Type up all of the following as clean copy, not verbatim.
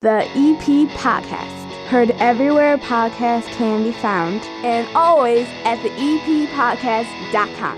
The EP Podcast. Heard everywhere podcasts can be found, and always at theeppodcast.com.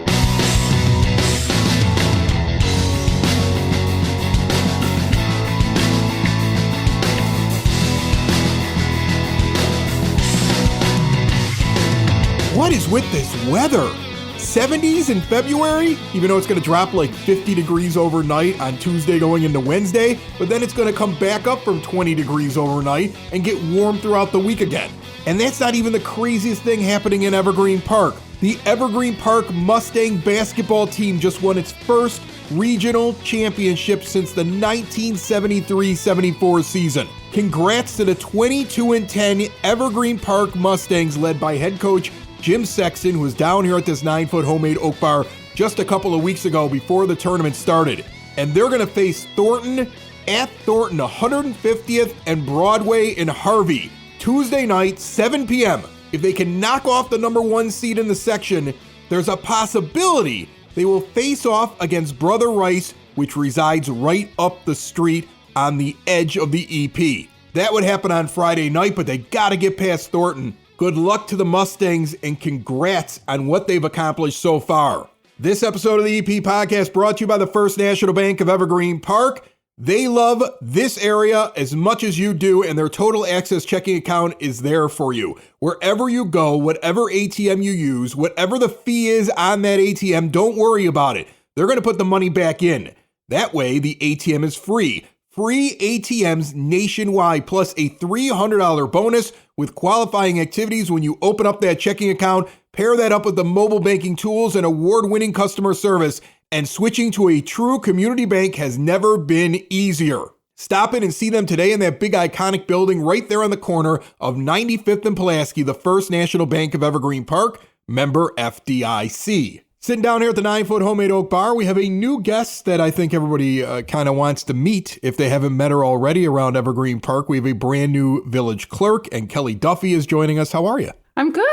What is with this weather? 70s in February, even though it's going to drop like 50 degrees overnight on Tuesday going into Wednesday, but then it's going to come back up from 20 degrees overnight and get warm throughout the week again. And that's not even the craziest thing happening in Evergreen Park. The Evergreen Park Mustang basketball team just won its first regional championship since the 1973-74 season. Congrats to the 22-10 Evergreen Park Mustangs led by head coach James Sexton, who was down here at this 9-foot homemade oak bar just a couple of weeks ago before the tournament started. And they're going to face Thornton at Thornton, 150th and Broadway in Harvey, Tuesday night, 7 p.m. If they can knock off the number one seed in the section, there's a possibility they will face off against Brother Rice, which resides right up the street on the edge of the EP. That would happen on Friday night, but they got to get past Thornton. Good luck to the Mustangs and congrats on what they've accomplished so far. This episode of the EP Podcast brought to you by the First National Bank of Evergreen Park. They love this area as much as you do, and their total access checking account is there for you. Wherever you go, whatever ATM you use, whatever the fee is on that ATM, don't worry about it. They're going to put the money back in. That way, the ATM is free. Free ATMs nationwide, plus a $300 bonus with qualifying activities when you open up that checking account. Pair that up with the mobile banking tools and award-winning customer service, and switching to a true community bank has never been easier. Stop in and see them today in that big iconic building right there on the corner of 95th and Pulaski, the First National Bank of Evergreen Park, member FDIC. Sitting down here at the 9-foot homemade oak bar, we have a new guest that I think everybody kind of wants to meet if they haven't met her already around Evergreen Park. We have a brand new village clerk, and Kelly Duffy is joining us. How are you? I'm good.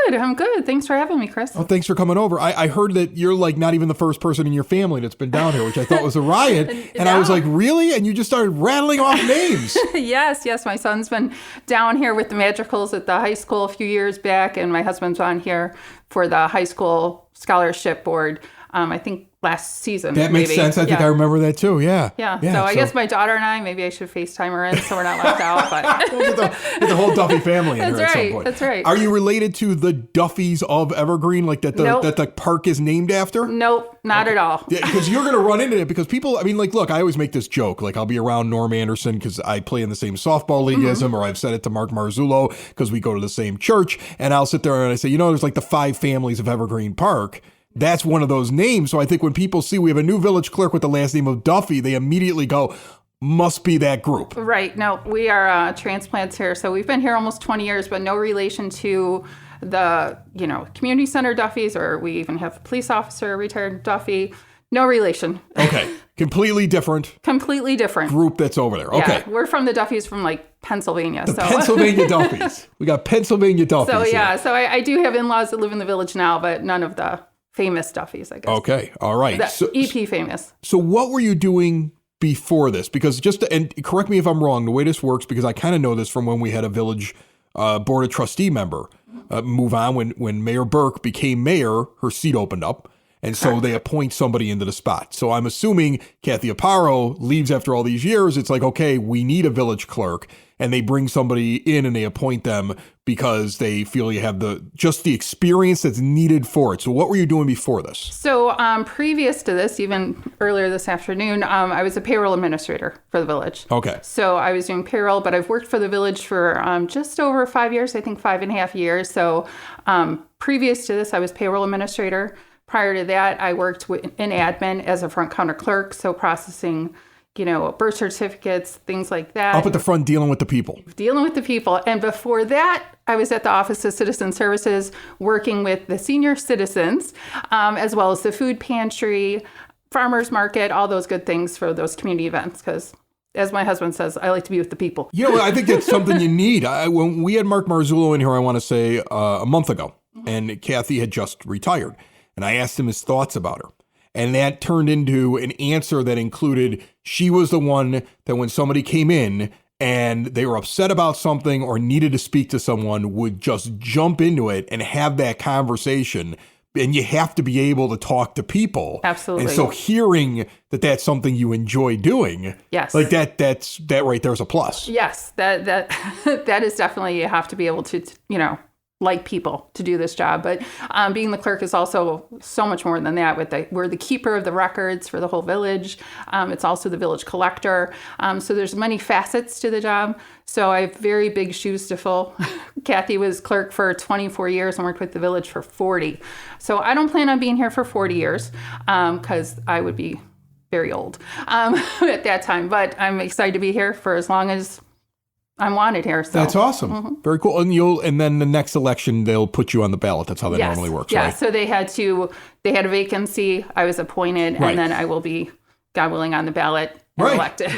Thanks for having me, Chris. Oh, thanks for coming over. I heard that you're like not even the first person in your family that's been down here, which I thought was a riot. And I was like, really? And you just started rattling off names. Yes. My son's been down here with the Magicals at the high school a few years back, and my husband's on here for the high school scholarship board, I think last season. That makes sense. I think I remember that too. Yeah. So I guess my daughter and I, maybe I should FaceTime her in so we're not left out. But we'll get the whole Duffy family in here at some point. That's right. Are you related to the Duffys of Evergreen, like that the park is named after? Nope, not at all. Yeah, because you're going to run into it because people, I mean, like, look, I always make this joke. Like, I'll be around Norm Anderson because I play in the same softball league as him, or I've said it to Mark Marzullo because we go to the same church. And I'll sit there and I say, there's like the 5 families of Evergreen Park. That's one of those names. So I think when people see we have a new village clerk with the last name of Duffy, they immediately go, must be that group. Right. No, we are transplants here. So we've been here almost 20 years, but no relation to the, community center Duffys, or we even have a police officer, retired Duffy. No relation. Okay. Completely different group that's over there. Okay. Yeah, we're from the Duffys from like Pennsylvania. Pennsylvania Duffys. We got Pennsylvania Duffys. So yeah, so I do have in-laws that live in the village now, but none of the famous Duffys, I guess. Okay. All right. The EP famous. So what were you doing before this? Because and correct me if I'm wrong, the way this works, because I kind of know this from when we had a village board of trustee member move on. When Mayor Burke became mayor, her seat opened up. And so they appoint somebody into the spot. So I'm assuming Kathy Aparo leaves after all these years. It's like, okay, we need a village clerk. And they bring somebody in and they appoint them because they feel you have the experience that's needed for it. So what were you doing before this? So previous to this, even earlier this afternoon, I was a payroll administrator for the village. Okay. So I was doing payroll, but I've worked for the village for just over 5 years, I think 5.5 years. So previous to this, I was payroll administrator. Prior to that, I worked in admin as a front counter clerk, so processing, birth certificates, things like that. Up at the front dealing with the people. And before that, I was at the Office of Citizen Services working with the senior citizens, as well as the food pantry, farmers market, all those good things for those community events. Because as my husband says, I like to be with the people. I think that's something you need. When we had Mark Marzullo in here, I want to say a month ago, and Kathy had just retired. And I asked him his thoughts about her. And that turned into an answer that included she was the one that when somebody came in and they were upset about something or needed to speak to someone, would just jump into it and have that conversation. And you have to be able to talk to people. Absolutely. And so hearing that that's something you enjoy doing, yes, like that right there's a plus. Yes, that that is definitely, you have to be able to, like people to do this job. But being the clerk is also so much more than that. We're the keeper of the records for the whole village. It's also the village collector. So there's many facets to the job. So I have very big shoes to fill. Kathy was clerk for 24 years and worked with the village for 40. So I don't plan on being here for 40 years because I would be very old at that time. But I'm excited to be here for as long as I'm wanted here. So. That's awesome. Mm-hmm. Very cool. And then the next election, they'll put you on the ballot. That's how that normally works, right? So they had a vacancy. I was appointed, and then I will be, God willing, on the ballot and elected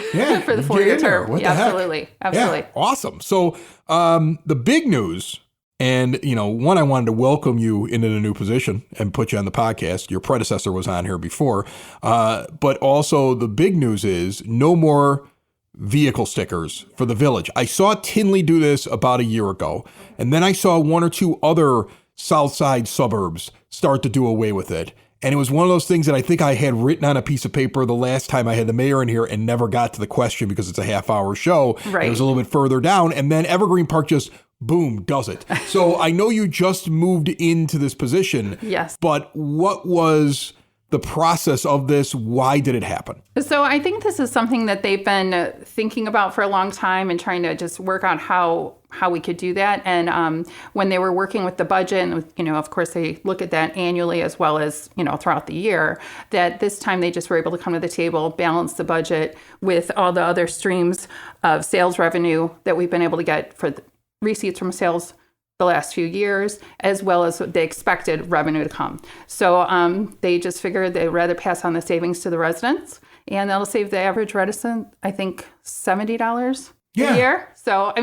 for the 4-year term. Absolutely. Yeah. Awesome. So the big news, and, one, I wanted to welcome you into the new position and put you on the podcast. Your predecessor was on here before. But also the big news is no more vehicle stickers for the village. I saw Tinley do this about a year ago, and then I saw one or two other South Side suburbs start to do away with it. And it was one of those things that I think I had written on a piece of paper the last time I had the mayor in here and never got to the question because it's a half-hour show. Right. It was a little bit further down, and then Evergreen Park just, boom, does it. So I know you just moved into this position. Yes. But what was the process of this? Why did it happen? So I think this is something that they've been thinking about for a long time and trying to just work out how we could do that. And when they were working with the budget, and of course they look at that annually as well as throughout the year, that this time they just were able to come to the table, balance the budget with all the other streams of sales revenue that we've been able to get for the receipts from sales the last few years, as well as the expected revenue to come. So they just figured they'd rather pass on the savings to the residents, and that'll save the average resident, I think, $70 a year. So,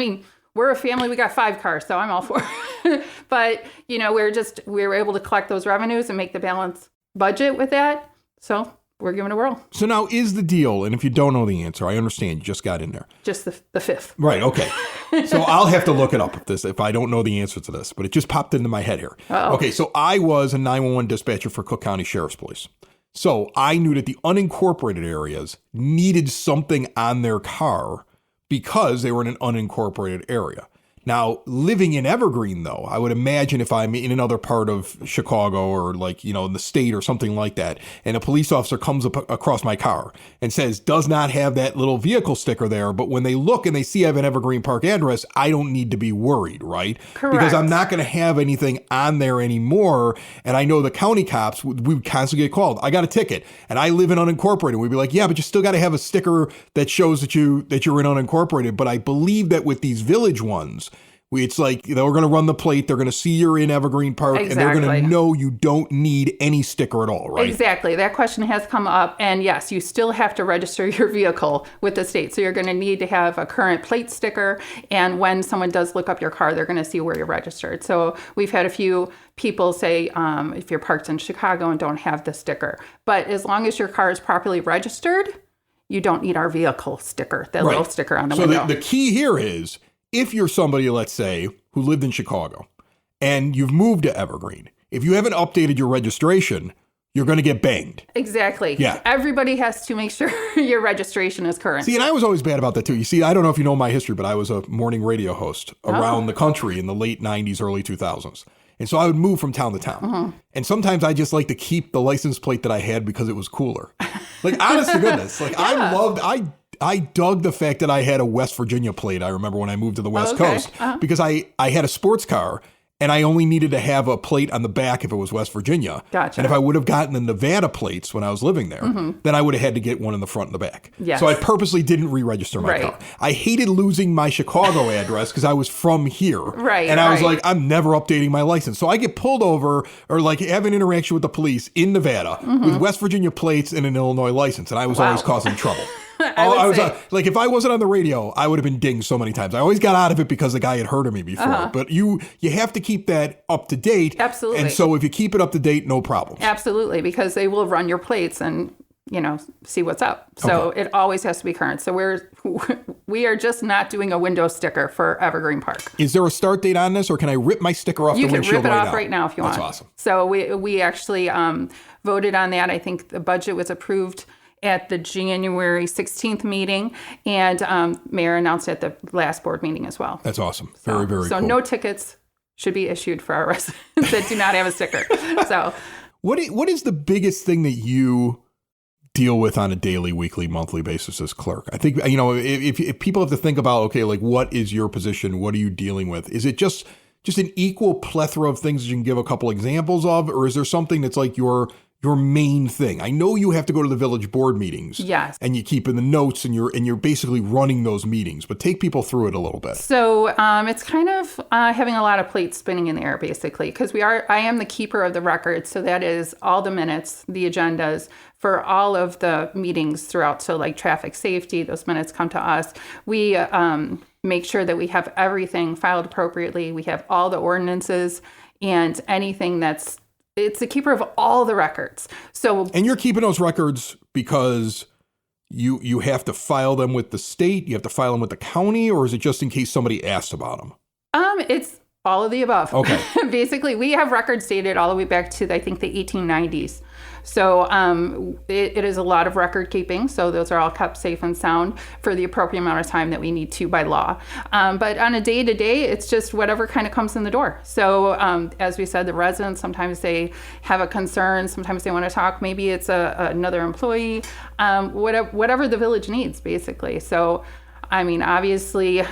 we're a family, we got 5 cars, so I'm all for it. But, we were able to collect those revenues and make the balanced budget with that. So we're giving it a whirl. So now is the deal, and if you don't know the answer, I understand, you just got in there. Just the fifth. Right, okay. So I'll have to look it up if I don't know the answer to this, but it just popped into my head here. Uh-oh. Okay, so I was a 911 dispatcher for Cook County Sheriff's Police. So I knew that the unincorporated areas needed something on their car because they were in an unincorporated area. Now, living in Evergreen, though, I would imagine if I'm in another part of Chicago or in the state or something like that, and a police officer comes up across my car and says, does not have that little vehicle sticker there, but when they look and they see I have an Evergreen Park address, I don't need to be worried, right? Correct. Because I'm not going to have anything on there anymore. And I know the county cops, we would constantly get called. I got a ticket and I live in unincorporated. We'd be like, yeah, but you still got to have a sticker that shows that you're in unincorporated. But I believe that with these village ones, it's like they're going to run the plate. They're going to see you're in Evergreen Park, exactly. And they're going to know you don't need any sticker at all, right? Exactly. That question has come up. And yes, you still have to register your vehicle with the state. So you're going to need to have a current plate sticker. And when someone does look up your car, they're going to see where you're registered. So we've had a few people say, if you're parked in Chicago and don't have the sticker. But as long as your car is properly registered, you don't need our vehicle sticker, that little sticker on the window. So the key here is, if you're somebody, let's say, who lived in Chicago and you've moved to Evergreen, if you haven't updated your registration, you're going to get banged. Exactly. Yeah. Everybody has to make sure your registration is current. See, and I was always bad about that too. You see, I don't know if you know my history, but I was a morning radio host around the country in the late 90s, early 2000s. And so I would move from town to town. Mm-hmm. And sometimes I just like to keep the license plate that I had because it was cooler. Like, honest to goodness, I dug the fact that I had a West Virginia plate. I remember when I moved to the West Coast because I had a sports car and I only needed to have a plate on the back if it was West Virginia. Gotcha. And if I would have gotten the Nevada plates when I was living there, then I would have had to get one in the front and the back. Yes. So I purposely didn't re-register my car. I hated losing my Chicago address because I was from here. Right. And I was like, I'm never updating my license. So I get pulled over or like have an interaction with the police in Nevada with West Virginia plates and an Illinois license. And I was always causing trouble. Like if I wasn't on the radio, I would have been dinged so many times. I always got out of it because the guy had heard of me before. But you have to keep that up to date. Absolutely. And so if you keep it up to date, no problem. Absolutely, because they will run your plates and see what's up. So it always has to be current. So we are just not doing a window sticker for Evergreen Park. Is there a start date on this, or can I rip my sticker off the windshield right now? You can rip it off right now if you want. That's awesome. So we actually voted on that. I think the budget was approved at the January 16th meeting, and Mayor announced at the last board meeting as well. That's awesome. Very, very cool. So no tickets should be issued for our residents that do not have a sticker. So what is the biggest thing that you deal with on a daily, weekly, monthly basis as clerk? I think, if people have to think about, okay, like what is your position? What are you dealing with? Is it just an equal plethora of things that you can give a couple examples of, or is there something that's like your main thing? I know you have to go to the village board meetings. Yes. And you keep in the notes and you're basically running those meetings, but take people through it a little bit. So it's kind of having a lot of plates spinning in the air, basically, because I am the keeper of the records. So that is all the minutes, the agendas for all of the meetings throughout. So like traffic safety, those minutes come to us. We make sure that we have everything filed appropriately. We have all the ordinances and anything it's the keeper of all the records. And you're keeping those records because you have to file them with the state, you have to file them with the county, or is it just in case somebody asks about them? It's all of the above. Okay. Basically, we have records dated all the way back to, I think, the 1890s. So it is a lot of record keeping. So those are all kept safe and sound for the appropriate amount of time that we need to by law. But on a day-to-day, it's just whatever kind of comes in the door. So as we said, the residents, sometimes they have a concern. Sometimes they want to talk. Maybe it's another employee, whatever the village needs, basically. So, I mean, obviously,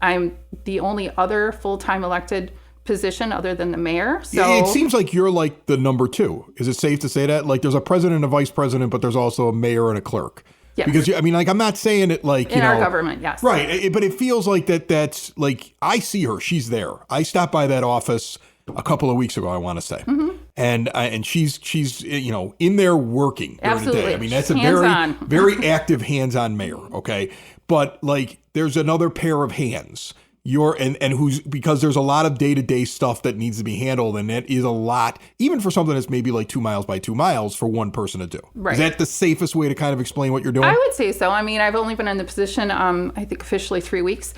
I'm the only other full-time elected position other than the mayor. So it seems like you're like the number two. Is it safe to say that? Like there's a president and a vice president, but there's also a mayor and a clerk. Yes. Because I'm not saying it like, in our government, yes. Right. But it feels like that's like, I see her, she's there. I stopped by that office a couple of weeks ago, I want to say. Mm-hmm. And she's in there working during the day. I mean, that's a very active hands-on mayor. Okay. But like, there's another pair of hands. Because there's a lot of day-to-day stuff that needs to be handled, and that is a lot, even for something that's maybe like 2 miles by 2 miles for one person to do. Right. Is that the safest way to kind of explain what you're doing? I would say so. I mean, I've only been in the position, I think officially 3 weeks,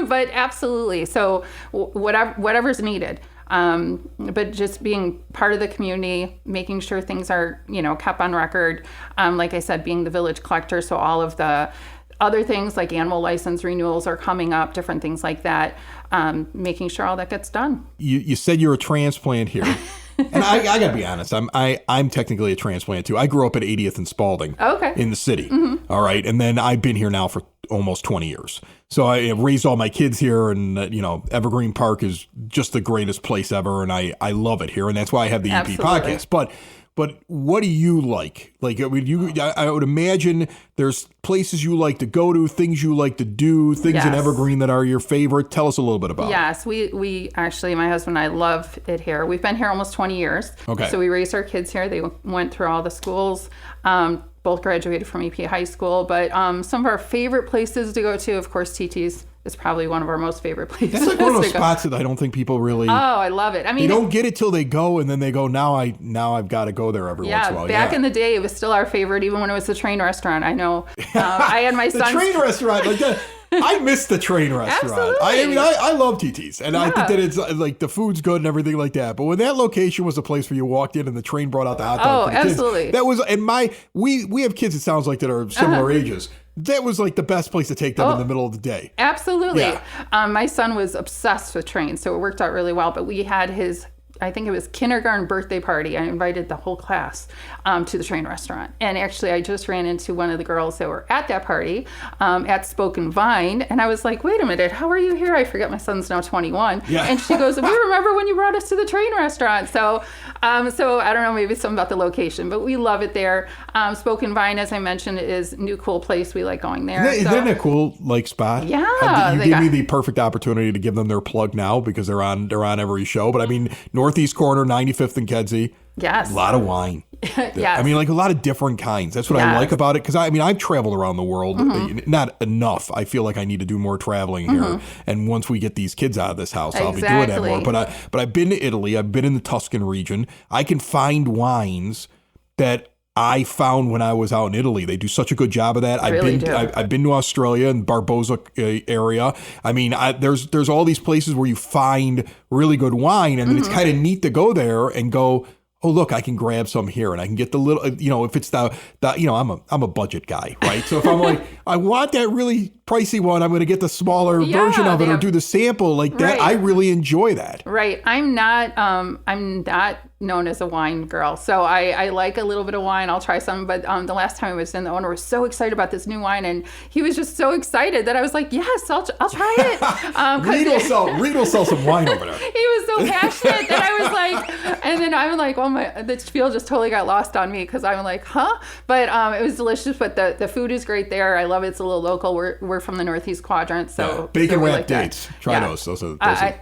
but absolutely. So whatever's needed. But just being part of the community, making sure things are, kept on record. Like I said, being the village collector, so all of the other things like animal license renewals are coming up, different things like that, making sure all that gets done. You said you're a transplant here. And I got to be honest, I'm technically a transplant too. I grew up at 80th and Spalding in the city. Mm-hmm. All right. And then I've been here now for almost 20 years. So I raised all my kids here, and Evergreen Park is just the greatest place ever. And I love it here. And that's why I have the EP podcast. But what do you like? Like, I would imagine there's places you like to go to, things you like to do, things in Evergreen that are your favorite. Tell us a little bit about it. Yes, we actually, my husband and I love it here. We've been here almost 20 years. Okay. So we raised our kids here. They went through all the schools. Both graduated from EP High School. But some of our favorite places to go to, of course, TT's. It's probably one of our most favorite places. That's like one of those spots that I don't think people really. Oh, I love it. I mean, they don't get it till they go, and then they go, now I've got to go there every once in a while. Back in the day, it was still our favorite, even when it was the train restaurant. I know. I had my son. The train restaurant, like that. I miss the train restaurant. Absolutely. I love TT's, and I think that it's like the food's good and everything like that. But when that location was a place where you walked in and the train brought out the hot dog for the absolutely. Kids, that was, and we have kids, it sounds like, that are similar ages. That was like the best place to take them in the middle of the day. Absolutely. Yeah. My son was obsessed with trains, so it worked out really well. But we had I think it was kindergarten birthday party. I invited the whole class to the train restaurant. And actually, I just ran into one of the girls that were at that party at Spoken Vine. And I was like, wait a minute, how are you here? I forget my son's now 21. Yeah. And she goes, we remember when you brought us to the train restaurant. So I don't know, maybe it's something about the location, but we love it there. Spoken Vine, as I mentioned, is a new cool place. We like going there. Isn't it a cool spot? Yeah. You gave me the perfect opportunity to give them their plug now because they're on every show. But I mean, Northeast corner, 95th and Kedzie. Yes. A lot of wine. Yes. I mean, like a lot of different kinds. That's what I like about it. Because I've traveled around the world. Mm-hmm. Not enough. I feel like I need to do more traveling here. Mm-hmm. And once we get these kids out of this house, I'll be doing that more. But I've been to Italy. I've been in the Tuscan region. I can find wines that I found when I was out in Italy. They do such a good job of that. I've been to Australia and Barbosa area. I mean, there's all these places where you find really good wine, and then it's kind of neat to go there and go, oh, look, I can grab some here, and I can get the little, if it's the I'm a budget guy, right? So if I'm like, I want that really pricey one, I'm going to get the smaller version of it or do the sample like that. I really enjoy that. Right. I'm not known as a wine girl. So I like a little bit of wine. I'll try some. But the last time I was in, the owner was so excited about this new wine, and he was just so excited that I was like, yes, I'll try it. Reed will sell some wine over there. He was so passionate that I was like, and then I'm like, oh my, the feel just totally got lost on me because I'm like, huh? But it was delicious. But the food is great there. I love it. It's a little local. We're from the Northeast quadrant, so bacon wrapped like dates. Try those. Those are the bomb. Yeah,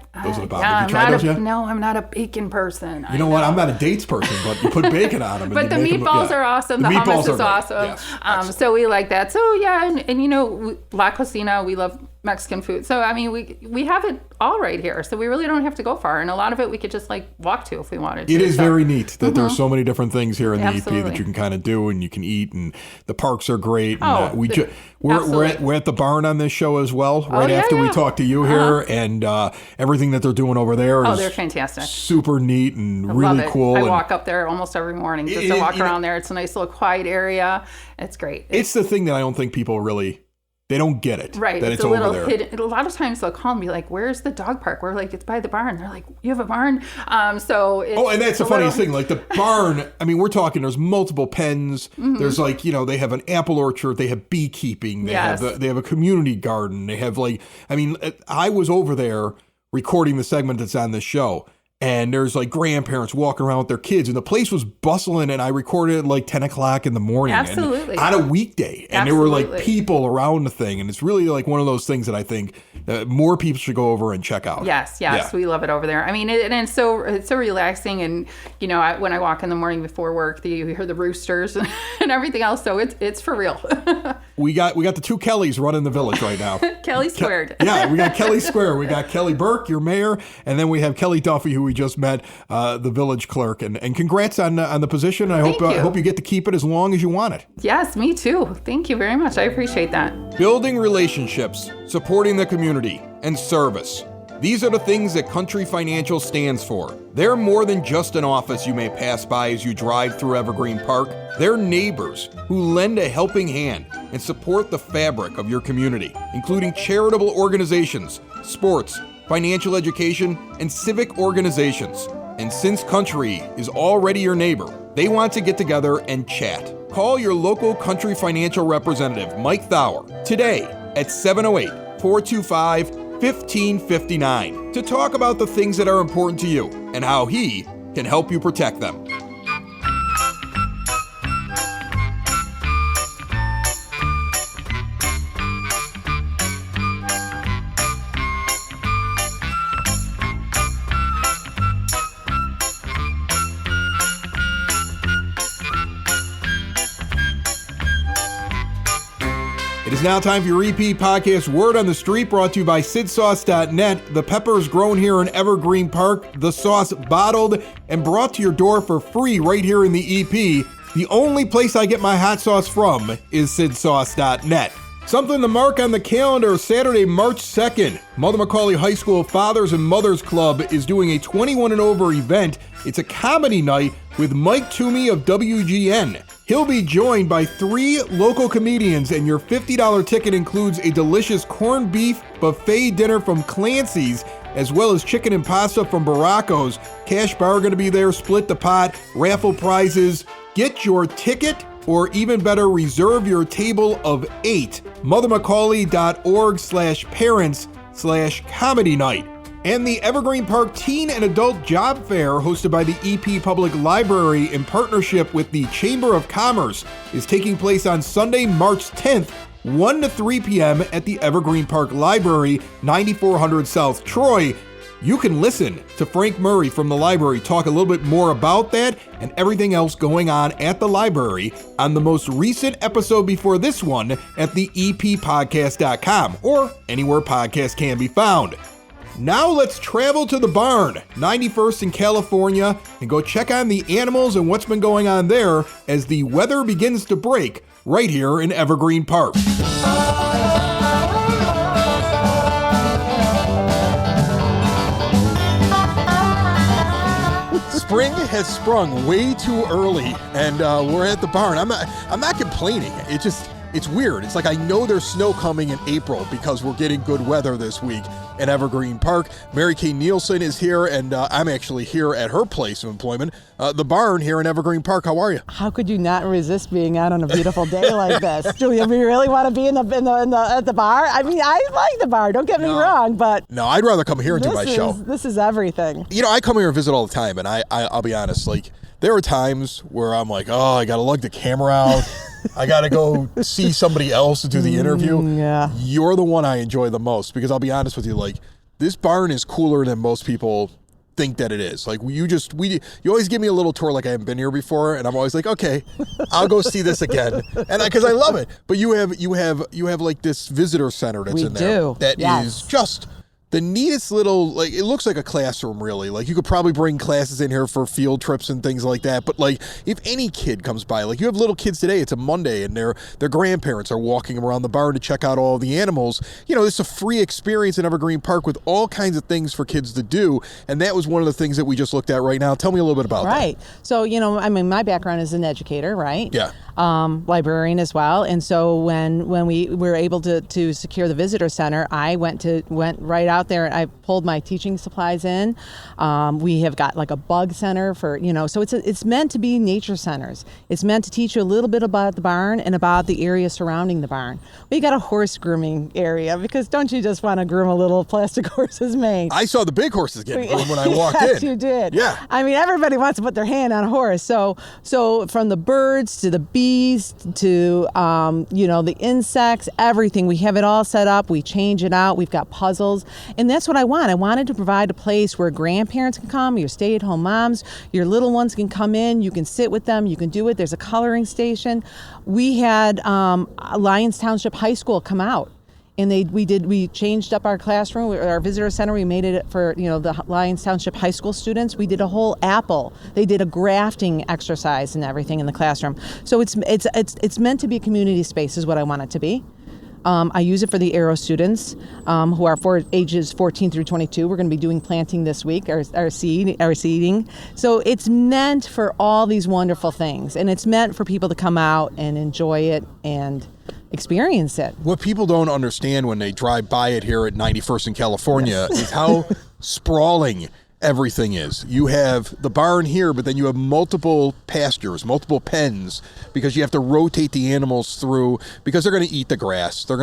Have you tried those yet? No, I'm not a bacon person. You know what? I'm not a dates person, but you put bacon on them. But the meatballs are awesome. The hummus is awesome. Yes, so we like that. So yeah, and La Cocina, we love Mexican food. So I mean, we have it all right here. So we really don't have to go far, and a lot of it we could just like walk to if we wanted to. It is very neat that there's so many different things here in the EP that you can kind of do and you can eat, and the parks are great. And, we're at the barn on this show as well. Right after we talk to you here, and everything that they're doing over there is they're fantastic, super neat and really cool. I walk up there almost every morning just to walk around there. It's a nice little quiet area. It's great. It's the thing that I don't think people really. They don't get it. Right. That it's a little hidden. A lot of times they'll call and be like, where's the dog park? We're like, it's by the barn. They're like, you have a barn? And that's the funniest thing. Like the barn, I mean, we're talking, there's multiple pens. There's like, they have an apple orchard. They have beekeeping. They have a community garden. They have I was over there recording the segment that's on this show. And there's like grandparents walking around with their kids, and the place was bustling. And I recorded at like 10 o'clock in the morning, absolutely, on a weekday, and there were like people around the thing, and it's really like one of those things that I think more people should go over and check out. Yes, we love it over there. I mean, it's so relaxing, and when I walk in the morning before work, you hear the roosters and everything else. So it's for real. We got the two Kellys running the village right now. Kelly squared. We got Kelly Square. We got Kelly Burke, your mayor, and then we have Kelly Duffy, who we just met, the village clerk. And congrats on the position. I hope you get to keep it as long as you want it. Yes, me too. Thank you very much. I appreciate that. Building relationships, supporting the community, and service. These are the things that Country Financial stands for. They're more than just an office you may pass by as you drive through Evergreen Park. They're neighbors who lend a helping hand and support the fabric of your community, including charitable organizations, sports, financial education, and civic organizations. And since Country is already your neighbor, they want to get together and chat. Call your local Country Financial representative, Mike Thauer, today at 708-425-1559 to talk about the things that are important to you and how he can help you protect them. It is now time for your EP podcast, Word on the Street, brought to you by SidSauce.net. The peppers grown here in Evergreen Park, the sauce bottled and brought to your door for free right here in the EP. The only place I get my hot sauce from is SidSauce.net. Something to mark on the calendar, Saturday, March 2nd. Mother McCauley High School Fathers and Mothers Club is doing a 21 and over event. It's a comedy night with Mike Toomey of WGN. He'll be joined by 3 local comedians, and your $50 ticket includes a delicious corned beef buffet dinner from Clancy's, as well as chicken and pasta from Baracco's. Cash bar going to be there, split the pot, raffle prizes. Get your ticket, or even better, reserve your table of 8. mothermccauley.org/parents/comedy night. And the Evergreen Park Teen and Adult Job Fair, hosted by the EP Public Library in partnership with the Chamber of Commerce, is taking place on Sunday, March 10th, 1 to 3 p.m. at the Evergreen Park Library, 9400 South Troy. You can listen to Frank Murray from the library talk a little bit more about that and everything else going on at the library on the most recent episode before this one at the eppodcast.com or anywhere podcasts can be found. Now let's travel to the barn, 91st in California, and go check on the animals and what's been going on there as the weather begins to break right here in Evergreen Park. Spring has sprung way too early, and we're at the barn. I'm not complaining. It's weird. It's like I know there's snow coming in April because we're getting good weather this week in Evergreen Park. Mary Kay Nielsen is here, and I'm actually here at her place of employment, the barn here in Evergreen Park. How are you? How could you not resist being out on a beautiful day like this? Do you really want to be at the bar? I mean, I like the bar. Don't get me wrong, but no, I'd rather come here and do my show. This is everything. You know, I come here and visit all the time, and I'll be honest, like there are times where I'm like, oh, I got to lug the camera out. I got to go see somebody else to do the interview. Yeah. You're the one I enjoy the most because I'll be honest with you, like this barn is cooler than most people think that it is. Like you always give me a little tour like I haven't been here before, and I'm always like, okay, I'll go see this again, and because I love it. But you have like this visitor center that's in there that is just the neatest little, like, it looks like a classroom, really. Like, you could probably bring classes in here for field trips and things like that. But, like, if any kid comes by, like, you have little kids today, it's a Monday, and their grandparents are walking around the barn to check out all the animals. You know, it's a free experience in Evergreen Park with all kinds of things for kids to do. And that was one of the things that we just looked at right now. Tell me a little bit about that. Right. So, you know, I mean, my background is an educator, right? Yeah. Librarian as well. And so when we were able to secure the visitor center, I went right out there. I pulled my teaching supplies in. We have got like a bug center for, you know, so it's meant to be nature centers. It's meant to teach you a little bit about the barn and about the area surrounding the barn. We got a horse grooming area because don't you just want to groom a little plastic horse's mane? I saw the big horses getting groomed when I walked Yes, in. you did. Yeah. I mean, everybody wants to put their hand on a horse. So from the birds to the bees to, the insects, everything. We have it all set up. We change it out. We've got puzzles. And that's what I want. I wanted to provide a place where grandparents can come, your stay-at-home moms, your little ones can come in. You can sit with them. You can do it. There's a coloring station. We had Lyons Township High School come out. And we changed up our classroom, our visitor center. We made it for, the Lyons Township High School students. We did a whole apple. They did a grafting exercise and everything in the classroom. So it's meant to be a community space is what I want it to be. I use it for the Aero students who are for ages 14 through 22. We're going to be doing planting this week, our seeding. So it's meant for all these wonderful things. And it's meant for people to come out and enjoy it and experience it. What people don't understand when they drive by it here at 91st in California is how sprawling everything is. You have the barn here, but then you have multiple pastures, multiple pens, because you have to rotate the animals through because they're going to eat the grass. They're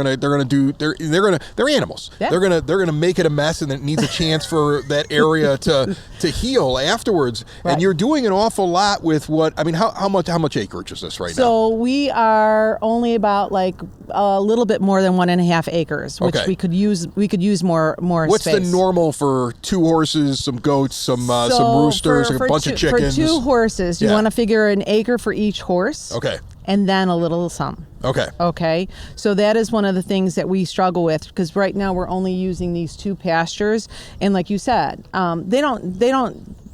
animals. Yeah. They're going to make it a mess, and it needs a chance for that area to heal afterwards. Right. And you're doing an awful lot with how much acreage is this right now? So we are only about like a little bit more than 1.5 acres, which we could use more What's space. the normal for 2 horses, some goats, some roosters, a bunch of chickens? For 2 horses, you want to figure an acre for each horse. Okay. And then a little some. Okay. Okay. So that is one of the things that we struggle with because right now we're only using these 2 pastures, and like you said,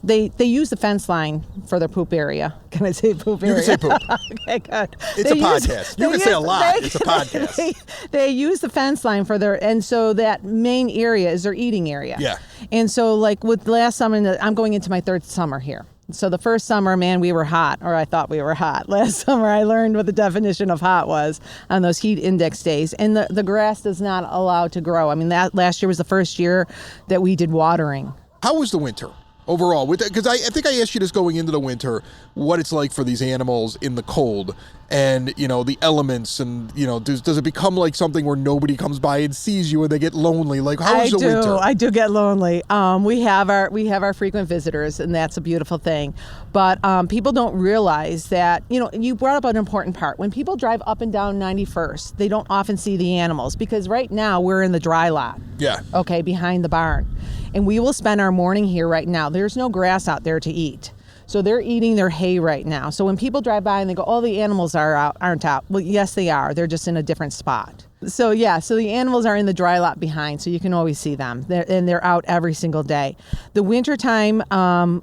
they use the fence line for their poop area. Can I say poop area? You can say poop. Okay, good. It's a podcast. You can say a lot. It's a podcast. They use the fence line for and so that main area is their eating area. Yeah. And so like with last summer, I'm going into my 3rd summer here. So the first summer, man, we were hot, or I thought we were hot. Last summer, I learned what the definition of hot was on those heat index days. And the grass is not allowed to grow. I mean, that last year was the first year that we did watering. How was the winter overall? Because I think I asked you this going into the winter, what it's like for these animals in the cold and, the elements and, does it become like something where nobody comes by and sees you and they get lonely? Like, how is the winter? I do get lonely. We have our frequent visitors, and that's a beautiful thing. But people don't realize that, you brought up an important part. When people drive up and down 91st, they don't often see the animals because right now we're in the dry lot. Yeah. Okay, behind the barn. And we will spend our morning here right now. There's no grass out there to eat. So they're eating their hay right now. So when people drive by and they go, oh, the animals aren't out. Well, yes, they are. They're just in a different spot. So the animals are in the dry lot behind, so you can always see them. They're out every single day. The wintertime,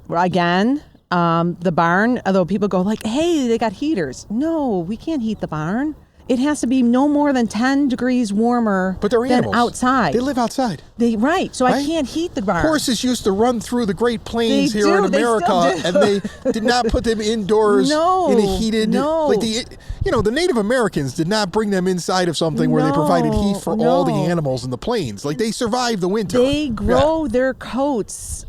again, the barn, although people go like, hey, they got heaters. No, we can't heat the barn. It has to be no more than 10 degrees warmer But they're than animals. outside. They live outside. Right, so Right? I can't heat the barn. Horses used to run through the Great Plains They here do. in They still America, do. and they did not put them indoors No. in a heated. No. Like the Native Americans did not bring them inside of something where they provided heat for all the animals in the plains. Like they survived the winter. They grow their coats.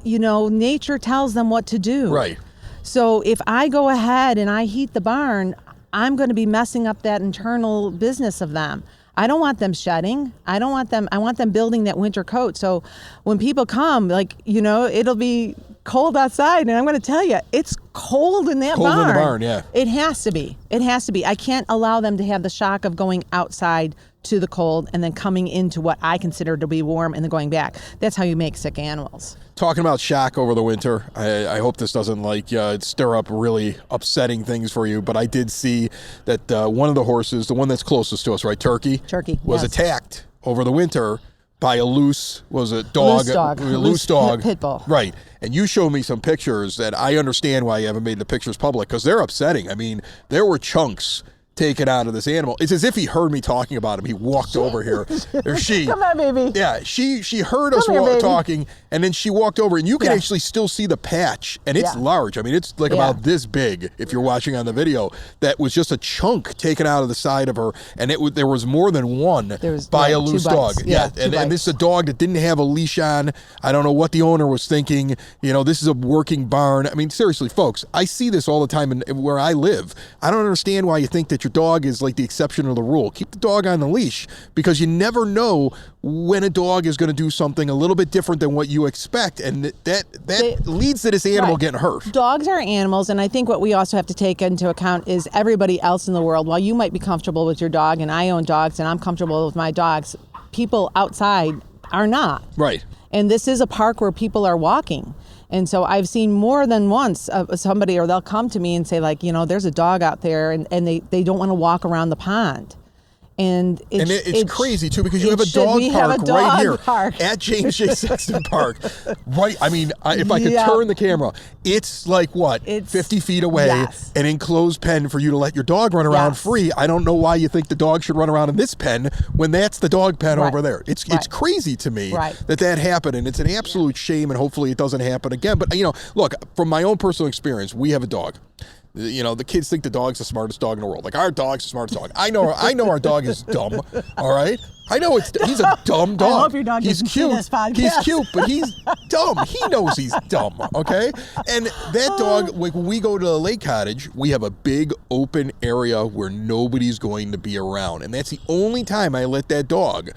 Nature tells them what to do. Right. So if I go ahead and I heat the barn, I'm going to be messing up that internal business of them. I don't want them shedding. I want them building that winter coat. So when people come, it'll be cold outside, and I'm going to tell you, it's cold in that barn. Cold in the barn, yeah. It has to be. I can't allow them to have the shock of going outside to the cold and then coming into what I consider to be warm and then going back. That's how you make sick animals. Talking about shock over the winter, I hope this doesn't stir up really upsetting things for you, but I did see that one of the horses, the one that's closest to us, right, Turkey, was yes. attacked over the winter by a loose dog, pit bull. Right. And you showed me some pictures that I understand why you haven't made the pictures public, because they're upsetting. I mean, there were chunks taken out of this animal. It's as if he heard me talking about him. He walked over here. Or she. Come on, baby. Yeah, she heard us talking, and then she walked over, and you can actually still see the patch, and it's large. I mean, it's like about this big, if you're watching on the video. That was just a chunk taken out of the side of her, and there was more than one by a loose dog. And this is a dog that didn't have a leash on. I don't know what the owner was thinking. This is a working barn. I mean, seriously, folks, I see this all the time where I live. I don't understand why you think that your dog is like the exception of the rule. Keep the dog on the leash, because you never know when a dog is going to do something a little bit different than what you expect, and that leads to this animal getting hurt. Dogs are animals, and I think what we also have to take into account is everybody else in the world. While you might be comfortable with your dog, and I own dogs, and I'm comfortable with my dogs, people outside are not. Right. And this is a park where people are walking. And so I've seen more than once somebody, or they'll come to me and say, there's a dog out there, and they don't want to walk around the pond. And it's crazy too, because you have a dog park right here at James J Sexton Park. Right. I mean, if I could turn the camera, it's like it's 50 feet away, an enclosed pen for you to let your dog run around free. I don't know why you think the dog should run around in this pen when that's the dog pen over there. It's crazy to me that happened, and it's an absolute shame, and hopefully it doesn't happen again. But look, from my own personal experience, we have a dog. The kids think the dog's the smartest dog in the world. Like, our dog's the smartest dog. I know our dog is dumb. All right, I know he's a dumb dog. I hope your dog he's cute. This podcast. He's cute, but he's dumb. He knows he's dumb. Okay, and that dog, like when we go to the lake cottage, we have a big open area where nobody's going to be around, and that's the only time I let that dog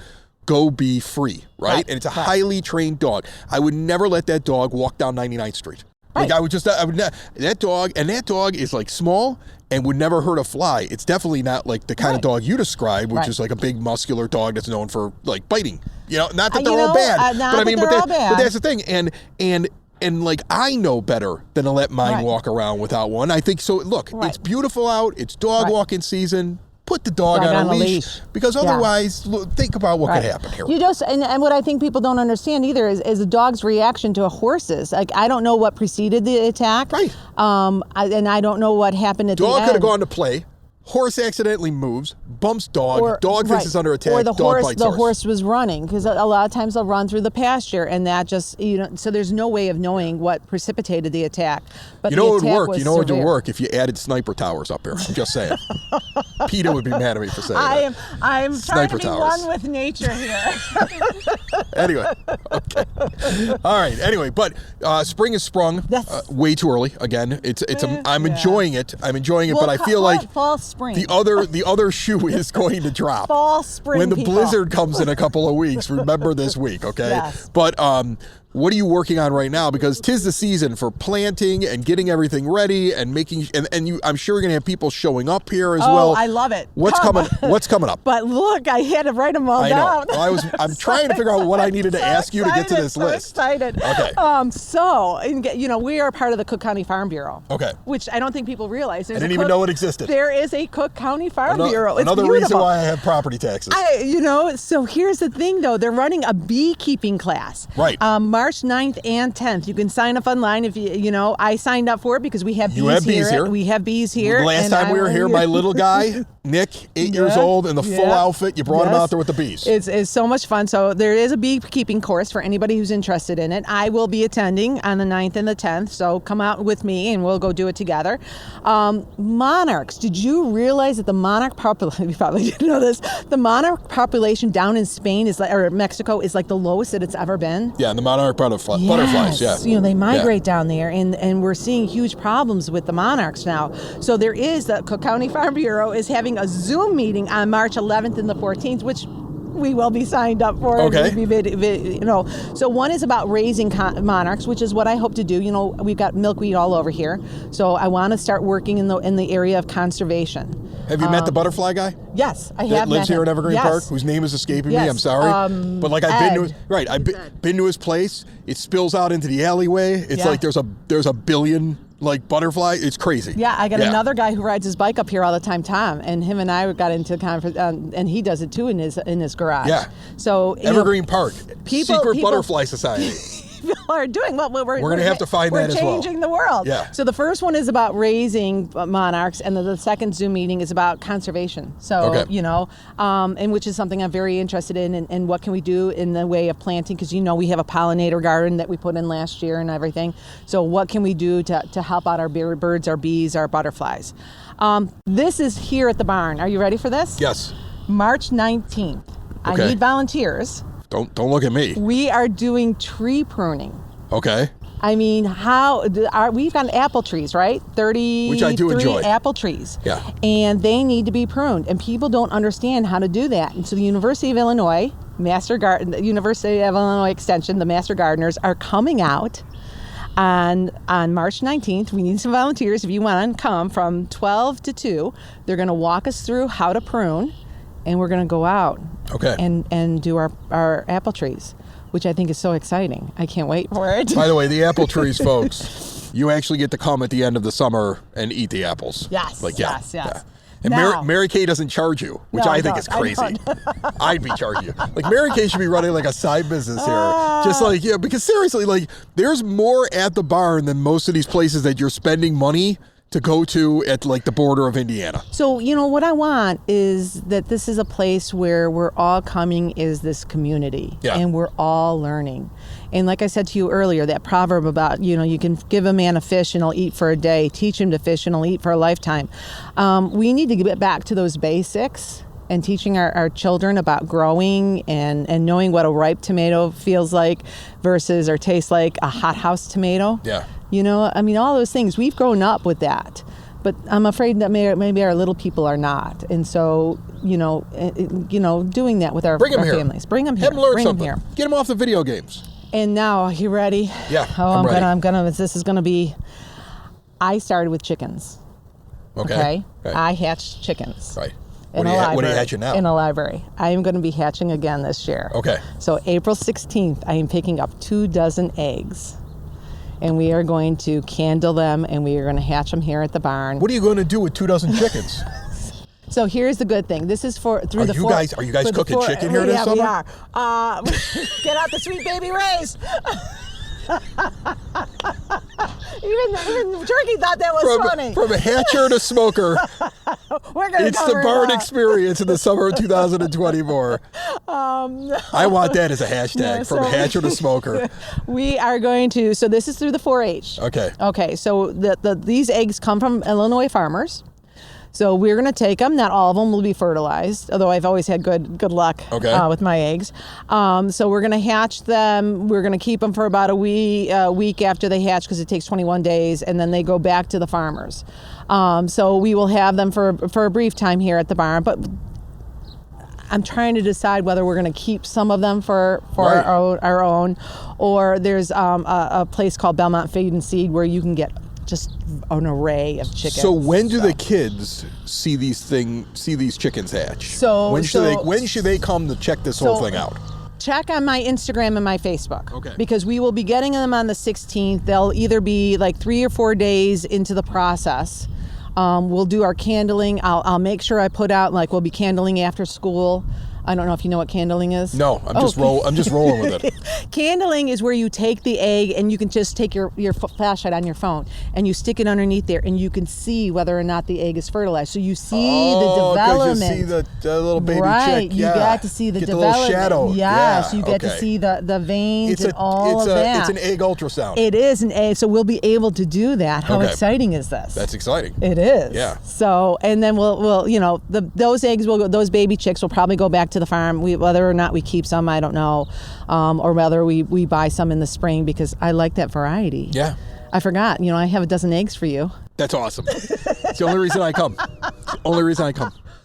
go be free. Right, and it's a highly trained dog. I would never let that dog walk down 99th Street. Like that dog is like small and would never hurt a fly. It's definitely not like the kind of dog you describe, which is like a big muscular dog that's known for like biting. Not that they're all bad, but I mean, but that's the thing. And like, I know better than to let mine walk around without one. I think so. Look, it's beautiful out. It's dog walking season. Put the dog on a leash, because otherwise, think about what could happen here. And what I think people don't understand either is a dog's reaction to a horse's. Like, I don't know what preceded the attack, right? And I don't know what happened at the end. Dog could have gone to play. Horse accidentally moves, bumps dog. Dog thinks it's under attack. Or the bites horse. Horse was running, because a lot of times they'll run through the pasture, and that just so there's no way of knowing what precipitated the attack. But it would work. It would work if you added sniper towers up here. I'm just saying. PETA would be mad at me for saying that. I'm trying to be one with nature here. Anyway, okay. All right. Anyway, but spring has sprung way too early. Again, I'm enjoying it. But I feel like fall, spring. The other shoe is going to drop. Fall, spring. When the blizzard comes in a couple of weeks. Remember this week, okay? Yes. But what are you working on right now? Because 'tis the season for planting and getting everything ready and making, and you, I'm sure you're going to have people showing up here as well. Oh, I love it. What's coming up? But look, I had to write them all I down. know. Well, I'm trying to figure out what I needed to ask you to get to this so list. Excited. Okay. We are part of the Cook County Farm Bureau. Okay. Which I don't think people realize. I didn't even know it existed. There is a Cook County Farm Bureau. It's another beautiful. reason why I have property taxes. So here's the thing, though. They're running a beekeeping class. Right. March 9th and 10th. You can sign up online if I signed up for it because we have bees here. We have bees here. Last time we were here, my little guy, Nick, 8 years old, in the full outfit, you brought him out there with the bees. It's so much fun. So there is a beekeeping course for anybody who's interested in it. I will be attending on the 9th and the 10th. So come out with me and we'll go do it together. Monarchs. Did you realize that the monarch population, you probably didn't know this, the monarch population down in Spain or Mexico is like the lowest that it's ever been? Yeah, and the monarch butterflies, yeah. They migrate down there and we're seeing huge problems with the monarchs now. So the Cook County Farm Bureau is having a Zoom meeting on March 11th and the 14th, which we will be signed up for. Okay. So one is about raising monarchs, which is what I hope to do. We've got milkweed all over here, so I want to start working in the area of conservation. Have you met the butterfly guy? Yes, I have. That lives here in Evergreen Yes. Park, whose name is escaping me. Yes. I'm sorry, but like I've been to I've been to his place. It spills out into the alleyway. It's like there's a billion butterfly. It's crazy. Yeah, I got another guy who rides his bike up here all the time, Tom, and him and I got into a conference, and he does it too in his garage. Yeah. So Evergreen Park, secret butterfly society. People are doing well. We're going to have to find that as well. We're changing the world. Yeah. So the first one is about raising monarchs, and the second Zoom meeting is about conservation. So and which is something I'm very interested in. And what can we do in the way of planting? Because we have a pollinator garden that we put in last year and everything. So what can we do to help out our birds, our bees, our butterflies? This is here at the barn. Are you ready for this? Yes. March 19th. Okay. I need volunteers. Don't look at me. We are doing tree pruning. Okay. I mean, we've got apple trees, right? 33 Which I do enjoy. Apple trees. Yeah. And they need to be pruned, and people don't understand how to do that. And so the University of Illinois, University of Illinois Extension, the Master Gardeners are coming out on March 19th. We need some volunteers if you want to come from 12 to 2. They're going to walk us through how to prune, and we're going to go out and do our apple trees, which I think is so exciting. I can't wait for it. By the way, the apple trees, folks, you actually get to come at the end of the summer and eat the apples. Yes, yes. Yeah. And Mary Kay doesn't charge you, which I think is crazy. I'd be charging you. Mary Kay should be running a side business here. Because seriously, there's more at the barn than most of these places that you're spending money to go to at the border of Indiana. So, what I want is that this is a place where we're all coming as this community and we're all learning. And like I said to you earlier, that proverb about, you can give a man a fish and he'll eat for a day, teach him to fish and he'll eat for a lifetime. We need to get back to those basics and teaching our children about growing and knowing what a ripe tomato feels like versus or tastes like a hothouse tomato. Yeah. All those things, we've grown up with that, but I'm afraid that maybe our little people are not. And so, doing that with our families. Bring them here. Have them learn something. Get them off the video games. And now, are you ready? Yeah, I'm ready. This is going to be, I started with chickens. Okay. I hatched chickens. Right. What are you hatching now? In a library. I am going to be hatching again this year. Okay. So April 16th, I am picking up 24 eggs. And we are going to candle them, and we are going to hatch them here at the barn. What are you going to do with 24 chickens? So here's the good thing. This is are you guys cooking chicken here this summer? Yeah, we are. Get out the sweet baby rays. Even Turkey thought that was funny. From a hatcher to smoker, it's the barn experience in the summer of 2024. I want that as a hashtag, from hatcher to smoker. We are going to, so this is through the 4-H. Okay, so these eggs come from Illinois farmers. So we're going to take them. Not all of them will be fertilized, although I've always had good luck with my eggs. So we're going to hatch them. We're going to keep them for about a week after they hatch because it takes 21 days, and then they go back to the farmers. So we will have them for a brief time here at the barn. But I'm trying to decide whether we're going to keep some of them for Right. our own, or there's a place called Belmont Feed and Seed where you can get just an array of chickens. So when do the kids see these chickens hatch? So- when should they come to check this whole thing out? Check on my Instagram and my Facebook. Okay. Because we will be getting them on the 16th. They'll either be like 3 or 4 days into the process. We'll do our candling. I'll make sure I put out, like, we'll be candling after school. I don't know if you know what candling is. No, I'm just rolling with it. Candling is where you take the egg and you can just take your flashlight on your phone and you stick it underneath there and you can see whether or not the egg is fertilized. So you see the development. You see the little baby right. chick. You Yeah. got to see the Get development. The little shadow. Yes, Yeah. you get to Okay. see the veins and all of It's that. an egg ultrasound. It is an egg, so we'll be able to do that. How Okay. exciting is this? That's exciting. It is. Yeah. So, and then we'll those eggs will go, those baby chicks will probably go back to the farm. Whether or not we keep some, I don't know, or whether we buy some in the spring because I like that variety. Yeah. I forgot. I have a dozen eggs for you. That's awesome. It's the only reason I come.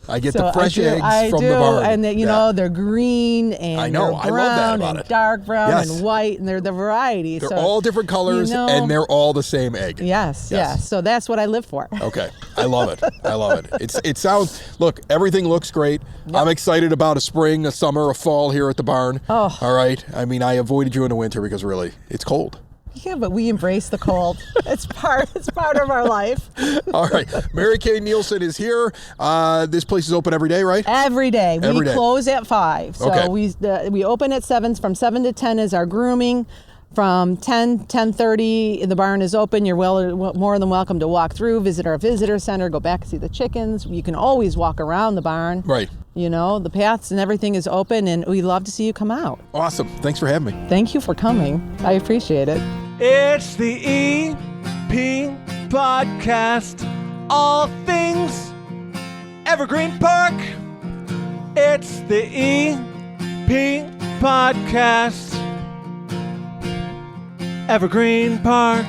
I get the fresh eggs from the barn. And they're green and I know. they're I brown love that about and it. dark brown Yes. and white, and they're the variety. They're so, all different colors and they're all the same egg. Yes. So that's what I live for. Okay. I love it. It sounds, look, everything looks great. Yep. I'm excited about a spring, a summer, a fall here at the barn. Oh. All right. I mean, I avoided you in the winter because really, it's cold. Yeah, but we embrace the cold. It's part of our life. All right. Mary Kay Nielsen is here. This place is open every day, right? Every day. Every We day. close at 5. So Okay. we open at 7. From 7 to 10 is our grooming. From 10:30, the barn is open. You're more than welcome to walk through, visit our visitor center, go back and see the chickens. You can always walk around the barn. Right. The paths and everything is open, and we love to see you come out. Awesome. Thanks for having me. Thank you for coming. I appreciate it. It's the EP Podcast. All things Evergreen Park. It's the EP Podcast. Evergreen Park.